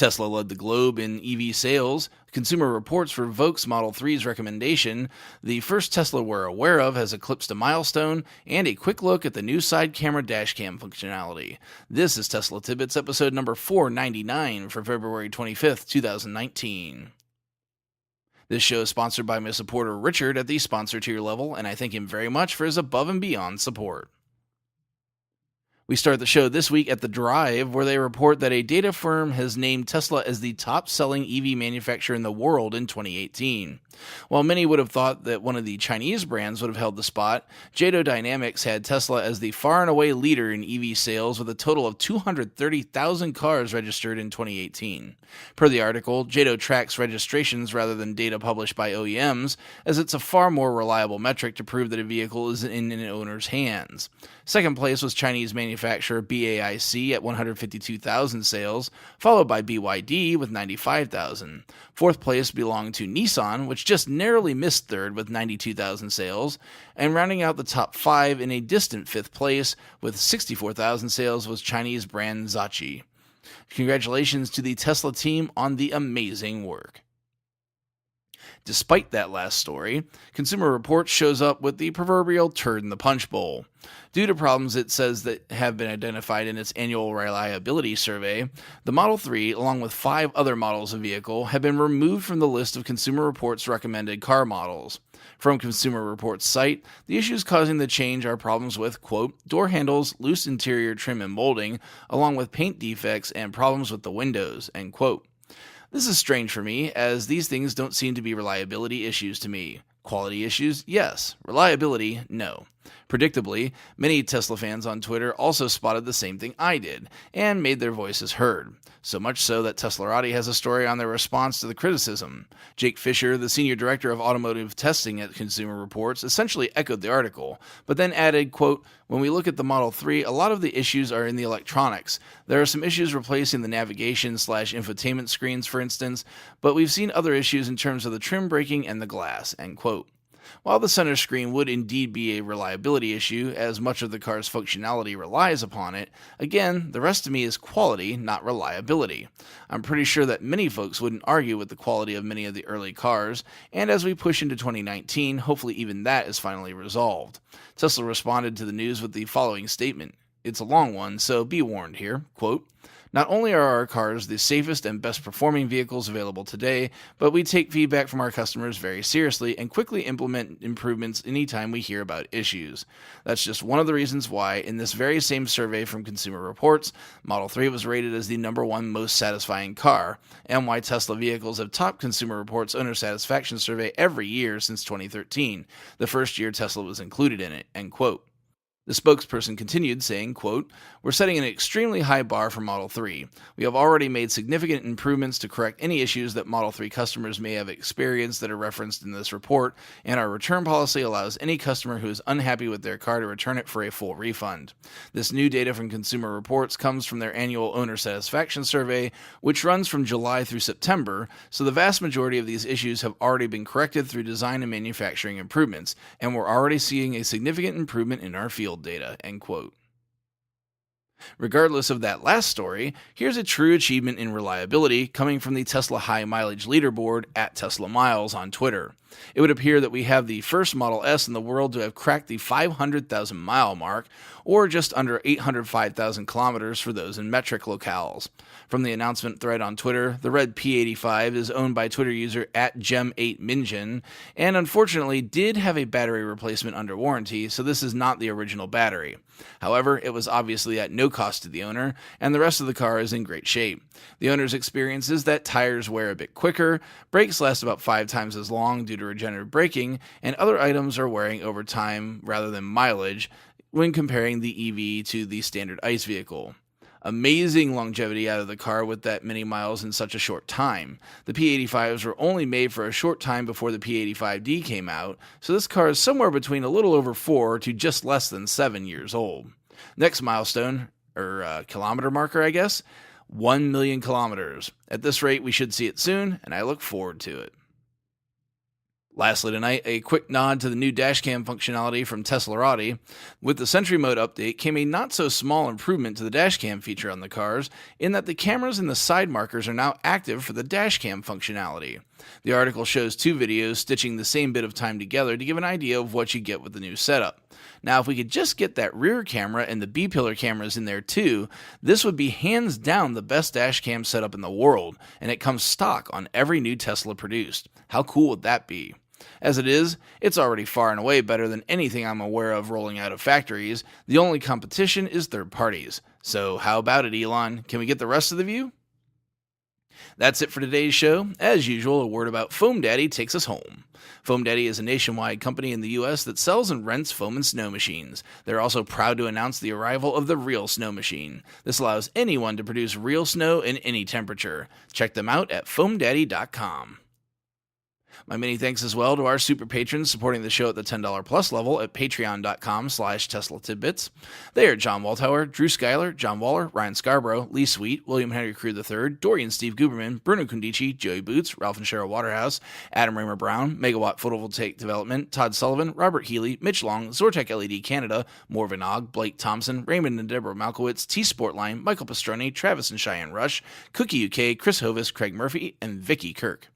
Tesla led the globe in EV sales. Consumer Reports revokes Model 3's recommendation. The first Tesla we're aware of has eclipsed a milestone, and a quick look at the new side camera dashcam functionality. This is Tesla Tidbits episode number 499 for February 25th, 2019. This show is sponsored by my supporter Richard at the sponsor tier level, and I thank him very much for his above and beyond support. We start the show this week at The Drive, where they report that a data firm has named Tesla as the top-selling EV manufacturer in the world in 2018. While many would have thought that one of the Chinese brands would have held the spot, JATO Dynamics had Tesla as the far and away leader in EV sales with a total of 230,000 cars registered in 2018. Per the article, JATO tracks registrations rather than data published by OEMs, as it's a far more reliable metric to prove that a vehicle is in an owner's hands. Second place was Chinese manufacturer BAIC at 152,000 sales, followed by BYD with 95,000. Fourth place belonged to Nissan, which just narrowly missed third with 92,000 sales, and rounding out the top five in a distant fifth place with 64,000 sales was Chinese brand Zachi. Congratulations to the Tesla team on the amazing work. Despite that last story, Consumer Reports shows up with the proverbial turd in the punch bowl. Due to problems it says that have been identified in its annual reliability survey, the Model 3, along with 5 other models of vehicle, have been removed from the list of Consumer Reports' recommended car models. From Consumer Reports' site, the issues causing the change are problems with, quote, door handles, loose interior trim and molding, along with paint defects and problems with the windows, end quote. This is strange for me, as these things don't seem to be reliability issues to me. Quality issues? Yes. Reliability? No. Predictably, many Tesla fans on Twitter also spotted the same thing I did, and made their voices heard. So much so that Teslarati has a story on their response to the criticism. Jake Fisher, the senior director of automotive testing at Consumer Reports, essentially echoed the article, but then added, quote, when we look at the Model 3, a lot of the issues are in the electronics. There are some issues replacing the navigation/infotainment screens, for instance, but we've seen other issues in terms of the trim breaking and the glass, end quote. While the center screen would indeed be a reliability issue, as much of the car's functionality relies upon it, again, the rest to me is quality, not reliability. I'm pretty sure that many folks wouldn't argue with the quality of many of the early cars, and as we push into 2019, hopefully even that is finally resolved. Tesla responded to the news with the following statement. It's a long one, so be warned here. Quote, not only are our cars the safest and best performing vehicles available today, but we take feedback from our customers very seriously and quickly implement improvements anytime we hear about issues. That's just one of the reasons why, in this very same survey from Consumer Reports, Model 3 was rated as the #1 most satisfying car, and why Tesla vehicles have topped Consumer Reports' owner satisfaction survey every year since 2013, the first year Tesla was included in it, end quote. The spokesperson continued, saying, quote, we're setting an extremely high bar for Model 3. We have already made significant improvements to correct any issues that Model 3 customers may have experienced that are referenced in this report, and our return policy allows any customer who is unhappy with their car to return it for a full refund. This new data from Consumer Reports comes from their annual owner satisfaction survey, which runs from July through September, so the vast majority of these issues have already been corrected through design and manufacturing improvements, and we're already seeing a significant improvement in our field data, end quote. Regardless of that last story, here's a true achievement in reliability coming from the Tesla High Mileage Leaderboard at Tesla Miles on Twitter. It would appear that we have the first Model S in the world to have cracked the 500,000 mile mark, or just under 805,000 kilometers for those in metric locales. From the announcement thread on Twitter, the red P85 is owned by Twitter user at Gem8Minjin, and unfortunately did have a battery replacement under warranty, so this is not the original battery. However, it was obviously at no cost to the owner, and the rest of the car is in great shape. The owner's experience is that tires wear a bit quicker, brakes last about 5 times as long due to regenerative braking, and other items are wearing over time rather than mileage when comparing the EV to the standard ICE vehicle. Amazing longevity out of the car with that many miles in such a short time. The P85s were only made for a short time before the P85D came out, so this car is somewhere between a little over 4 to just less than 7 years old. Next milestone, or kilometer marker I guess, 1 million kilometers. At this rate we should see it soon, and I look forward to it. Lastly tonight, a quick nod to the new dashcam functionality from Teslarati. With the Sentry Mode update came a not-so-small improvement to the dashcam feature on the cars, in that the cameras in the side markers are now active for the dashcam functionality. The article shows 2 videos stitching the same bit of time together to give an idea of what you get with the new setup. Now, if we could just get that rear camera and the B-pillar cameras in there too, this would be hands down the best dashcam setup in the world, and it comes stock on every new Tesla produced. How cool would that be? As it is, it's already far and away better than anything I'm aware of rolling out of factories. The only competition is third parties. So how about it, Elon? Can we get the rest of the view? That's it for today's show. As usual, a word about Foam Daddy takes us home. Foam Daddy is a nationwide company in the U.S. that sells and rents foam and snow machines. They're also proud to announce the arrival of the Real Snow Machine. This allows anyone to produce real snow in any temperature. Check them out at foamdaddy.com. My many thanks as well to our super patrons supporting the show at the $10 plus level at patreon.com/Tesla Tidbits. They are John Waltauer, Drew Schuyler, John Waller, Ryan Scarborough, Lee Sweet, William Henry Crew III, Dorian Steve Guberman, Bruno Kundici, Joey Boots, Ralph and Cheryl Waterhouse, Adam Raymer Brown, Megawatt Photovoltaic Development, Todd Sullivan, Robert Healy, Mitch Long, Zortec LED Canada, Morvan Og, Blake Thompson, Raymond and Deborah Malkowitz, T Sportline, Michael Pastroni, Travis and Cheyenne Rush, Cookie UK, Chris Hovis, Craig Murphy, and Vicky Kirk.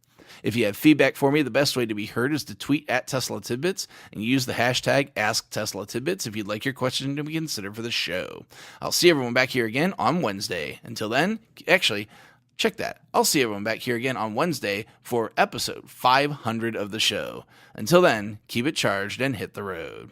If you have feedback for me, the best way to be heard is to tweet at Tesla Tidbits and use the hashtag AskTeslaTidbits if you'd like your question to be considered for the show. I'll see everyone back here again on Wednesday. Until then, actually, check that. I'll see everyone back here again on Wednesday for episode 500 of the show. Until then, keep it charged and hit the road.